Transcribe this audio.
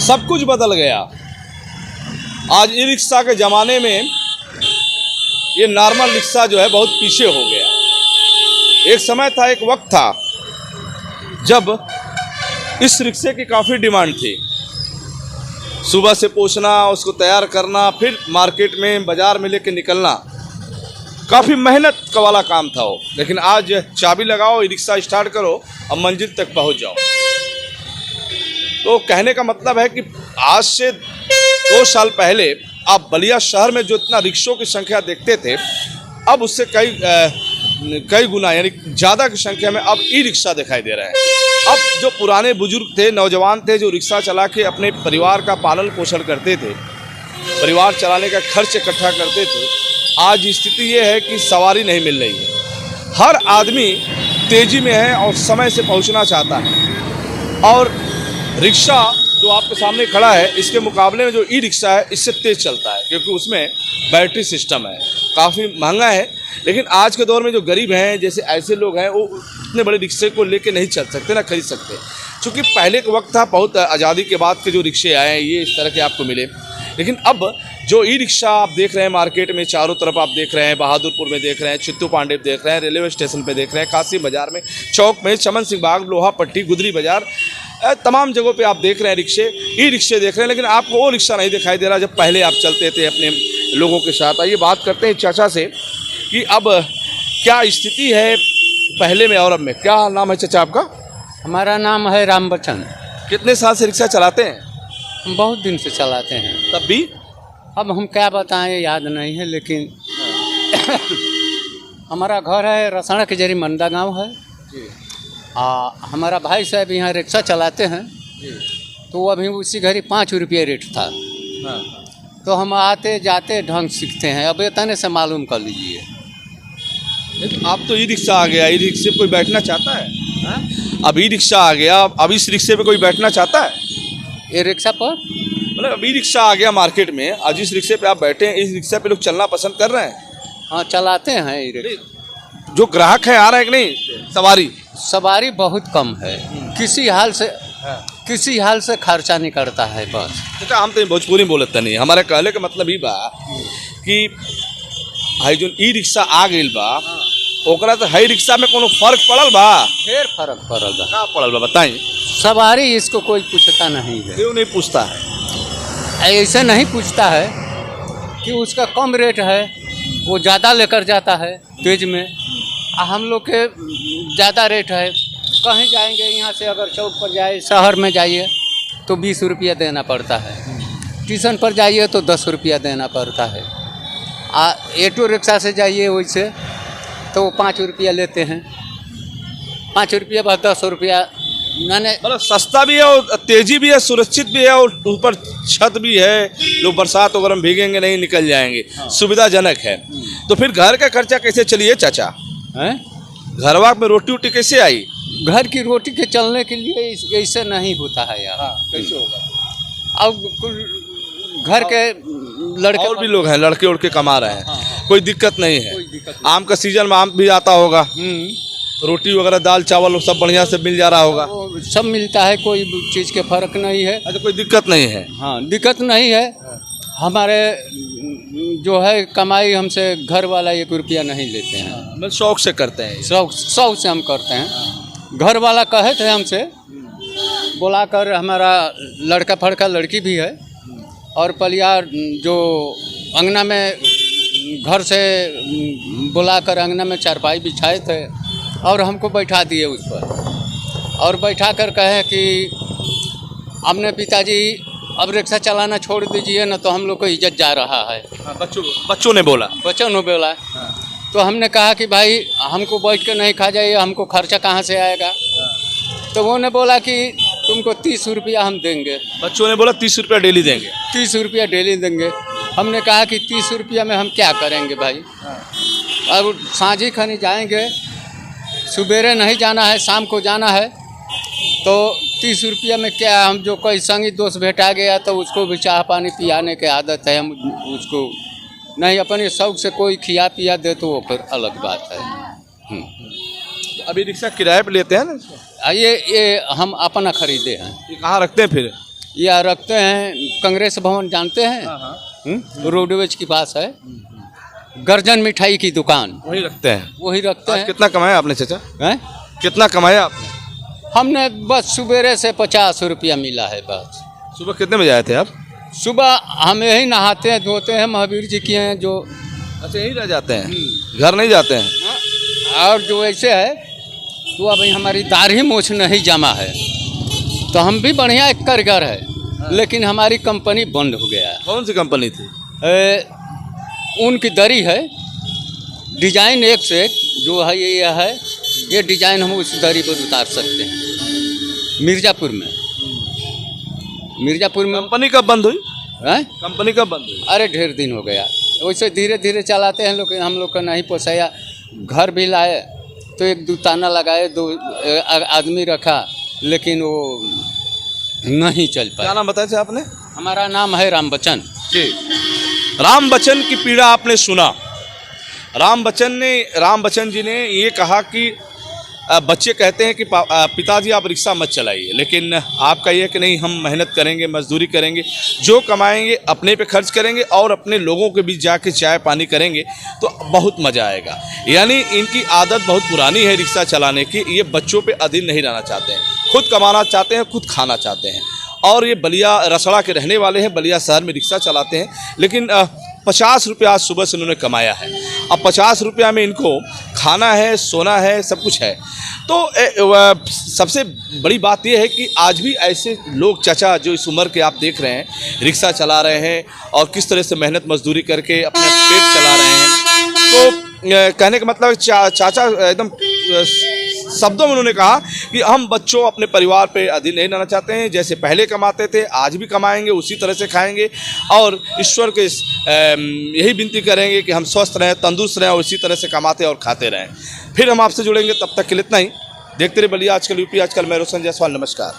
सब कुछ बदल गया। आज ई रिक्शा के ज़माने में ये नॉर्मल रिक्शा जो है बहुत पीछे हो गया। एक समय था, एक वक्त था जब इस रिक्शे की काफ़ी डिमांड थी। सुबह से पोंछना, उसको तैयार करना, फिर मार्केट में बाज़ार में लेके निकलना, काफ़ी मेहनत का वाला काम था वो। लेकिन आज चाबी लगाओ, ई रिक्शा स्टार्ट करो और मंजिल तक पहुंच जाओ। तो कहने का मतलब है कि आज से 2 साल पहले आप बलिया शहर में जो इतना रिक्शों की संख्या देखते थे, अब उससे कई गुना यानी ज़्यादा की संख्या में अब ई रिक्शा दिखाई दे रहे हैं। अब जो पुराने बुजुर्ग थे, नौजवान थे, जो रिक्शा चला के अपने परिवार का पालन पोषण करते थे, परिवार चलाने का खर्च इकट्ठा करते थे, आज स्थिति ये है कि सवारी नहीं मिल रही है। हर आदमी तेज़ी में है और समय से पहुंचना चाहता है। और रिक्शा जो आपके सामने खड़ा है, इसके मुकाबले में जो ई रिक्शा है इससे तेज़ चलता है, क्योंकि उसमें बैटरी सिस्टम है। काफ़ी महंगा है, लेकिन आज के दौर में जो गरीब हैं, जैसे ऐसे लोग हैं, वो इतने बड़े रिक्शे को लेके नहीं चल सकते, ना खरीद सकते। चूँकि पहले के वक्त था, बहुत आज़ादी के बाद के जो रिक्शे आए हैं ये इस तरह के आपको मिले। लेकिन अब जो ई रिक्शा आप देख रहे हैं मार्केट में, चारों तरफ आप देख रहे हैं, बहादुरपुर में देख रहे हैं, चित्तू पांडे देख रहे हैं, रेलवे स्टेशन पे देख रहे हैं, काशी बाज़ार में, चौक में, चमन सिंह बाग, लोहा पट्टी, गुदरी बाज़ार, तमाम जगहों पे आप देख रहे हैं रिक्शे, ई रिक्शे देख रहे हैं। लेकिन आपको वो रिक्शा नहीं दिखाई दे रहा जब पहले आप चलते थे अपने लोगों के साथ। आइए बात करते हैं चाचा से कि अब क्या स्थिति है पहले में और अब में। क्या नाम है चाचा आपका? हमारा नाम है राम बच्चन। कितने साल से रिक्शा चलाते हैं? हम बहुत दिन से चलाते हैं। तब भी अब हम क्या बताएं, याद नहीं है, लेकिन हमारा घर है रसड़ा के जरी मंदा गांव है। हमारा भाई साहब यहाँ रिक्शा चलाते हैं, तो अभी उसी घड़ी 5 रुपये रेट था। तो हम आते जाते ढंग सीखते हैं, अब इतने से मालूम कर लीजिए। अब तो ई रिक्शा आ गया, ई रिक्शे पे कोई बैठना चाहता है? अब ई रिक्शा आ गया, अब इस रिक्शे पे कोई बैठना चाहता है? ये रिक्शा पर मतलब अभी रिक्शा आ गया मार्केट में, आज जिस रिक्शे पे आप बैठे हैं इस रिक्शा पे लोग चलना पसंद कर रहे हैं? हाँ, चलाते हैं ये रिक्शा। जो ग्राहक है आ रहे हैं कि नहीं? सवारी बहुत कम है। किसी हाल से खर्चा नहीं करता है बस। अच्छा, हम तो भोजपुरी बोलते नहीं, हमारे कहले का मतलब ही बा कि भाई जो ई रिक्शा आ गई बा, ओकरा तो हाई रिक्शा में कोनो फर्क पड़ल बा? ढेर फर्क पड़ल बा। क्या पड़ल बा बताई? सवारी इसको कोई पूछता नहीं है। क्यों नहीं पूछता है? ऐसे नहीं पूछता है कि उसका कम रेट है, वो ज़्यादा लेकर जाता है तेज में, हम लोग के ज़्यादा रेट है। कहीं जाएंगे यहाँ से, अगर चौक पर जाए, शहर में जाइए तो 20 रुपया देना पड़ता है, स्टेशन पर जाइए तो 10 रुपया देना पड़ता है, ऑटो रिक्शा से जाइए वैसे तो वो 5 रुपया लेते हैं। 5 रुपया बस 10 रुपया। मैंने मतलब सस्ता भी है और तेज़ी भी है, सुरक्षित भी है, और ऊपर छत भी है, लोग बरसात वगैरह में भीगेंगे नहीं, निकल जाएंगे। सुविधाजनक है। तो फिर घर का खर्चा कैसे चलिए चाचा? हैं? घरवा में रोटी वोटी कैसे आई? घर की रोटी के चलने के लिए ऐसे नहीं होता है यार। कैसे होगा? अब घर के लड़के और भी लोग हैं, लड़के उड़के कमा रहे हैं, कोई दिक्कत नहीं है। कोई दिक्कत नहीं। आम का सीजन में आम भी आता होगा, रोटी वगैरह, दाल चावल सब बढ़िया से मिल जा रहा होगा। सब मिलता है, कोई चीज़ के फर्क नहीं है। अच्छा, कोई दिक्कत नहीं है? हाँ, दिक्कत नहीं है। हमारे जो है कमाई, हमसे घर वाला 1 रुपया नहीं लेते हैं। मतलब शौक से करते हैं? शौक से हम करते हैं। घर वाला कहे थे हमसे, बुलाकर, हमारा लड़का फड़का लड़की भी है, और पलियार जो अंगना में घर से बुलाकर अंगना में चारपाई बिछाए थे और हमको बैठा दिए उस पर, और बैठा कर कहे कि हमने पिताजी अब रिक्शा चलाना छोड़ दीजिए ना, तो हम लोग को इज्जत जा रहा है। बच्चों ने बोला? बच्चों ने बोला। तो हमने कहा कि भाई हमको बैठ कर नहीं खा जाइए, हमको खर्चा कहाँ से आएगा? तो वो ने बोला कि तुमको 30 रुपया हम देंगे। बच्चों ने बोला 30 रुपया डेली देंगे? 30 रुपया डेली देंगे। हमने कहा कि 30 रुपया में हम क्या करेंगे भाई? अब सांझी खनी जाएंगे, सुबेरे नहीं जाना है, शाम को जाना है, तो 30 रुपया में क्या? हम जो कोई संगी दोस्त भेटा गया तो उसको भी चाह पानी पियाने की आदत है, हम उसको नहीं, अपने शौक से कोई खिया पिया दे तो वो फिर अलग बात है। अभी रिक्शा किराए पे लेते हैं ना? ये हम अपना खरीदे हैं। ये कहाँ रखते हैं फिर? या रखते हैं कांग्रेस भवन, जानते हैं? रोडवेज के पास है गर्जन मिठाई की दुकान, वही रखते हैं। वही रखते आज हैं। कितना कमाया आपने चाचा? हैं? कितना कमाया आपने? हमने बस सुबेरे से 50 रुपया मिला है बस। सुबह कितने बजे आए थे आप? सुबह हम यही नहाते हैं धोते हैं, महावीर जी की हैं जो। अच्छा, यही रह जाते हैं, घर नहीं जाते हैं? और जो ऐसे है तो अभी हमारी दाढ़ी मूछ नहीं जमा है, तो हम भी बढ़िया एक कारीगर है, लेकिन हमारी कंपनी बंद हो गया है। कौन सी कंपनी थी? ऊन की दरी है, डिजाइन एक से एक जो है ये डिजाइन हम उस दरी पर उतार सकते हैं। मिर्ज़ापुर में कंपनी कब बंद हुई? हैं? कंपनी कब बंद हुई? अरे ढेर दिन हो गया। वैसे धीरे धीरे चलाते हैं लोग, हम लोग का नहीं पोसाया। घर भी लाए तो एक दुकाना लगाए, 2 आदमी रखा, लेकिन वो नहीं चल क्या पाया। नाम बताया था आपने? हमारा नाम है राम बच्चन। ठीक। राम बच्चन की पीड़ा आपने सुना। राम बच्चन जी ने ये कहा कि बच्चे कहते हैं कि पिताजी आप रिक्शा मत चलाइए, लेकिन आपका ये है कि नहीं, हम मेहनत करेंगे, मजदूरी करेंगे, जो कमाएंगे अपने पे खर्च करेंगे और अपने लोगों के बीच जाके चाय पानी करेंगे तो बहुत मज़ा आएगा। यानी इनकी आदत बहुत पुरानी है रिक्शा चलाने की। ये बच्चों पे अधीन नहीं रहना चाहते हैं, खुद कमाना चाहते हैं, खुद खाना चाहते हैं। और ये बलिया रसड़ा के रहने वाले हैं, बलिया शहर में रिक्शा चलाते हैं, लेकिन 50 रुपया आज सुबह से उन्होंने कमाया है। अब 50 रुपया में इनको खाना है, सोना है, सब कुछ है। तो सबसे बड़ी बात यह है कि आज भी ऐसे लोग चाचा जो इस उम्र के आप देख रहे हैं, रिक्शा चला रहे हैं और किस तरह से मेहनत मजदूरी करके अपना पेट चला रहे हैं। तो कहने का मतलब चाचा एकदम शब्दों में उन्होंने कहा कि हम बच्चों अपने परिवार पे अधीन नहीं रहना चाहते हैं, जैसे पहले कमाते थे आज भी कमाएंगे, उसी तरह से खाएंगे और ईश्वर के यही विनती करेंगे कि हम स्वस्थ रहें, तंदुरुस्त रहें और इसी तरह से कमाते और खाते रहें। फिर हम आपसे जुड़ेंगे, तब तक के लिए इतना ही। देखते रहिए बलिया आजकल, यूपी आजकल। मैं रोशन जायसवाल, नमस्कार।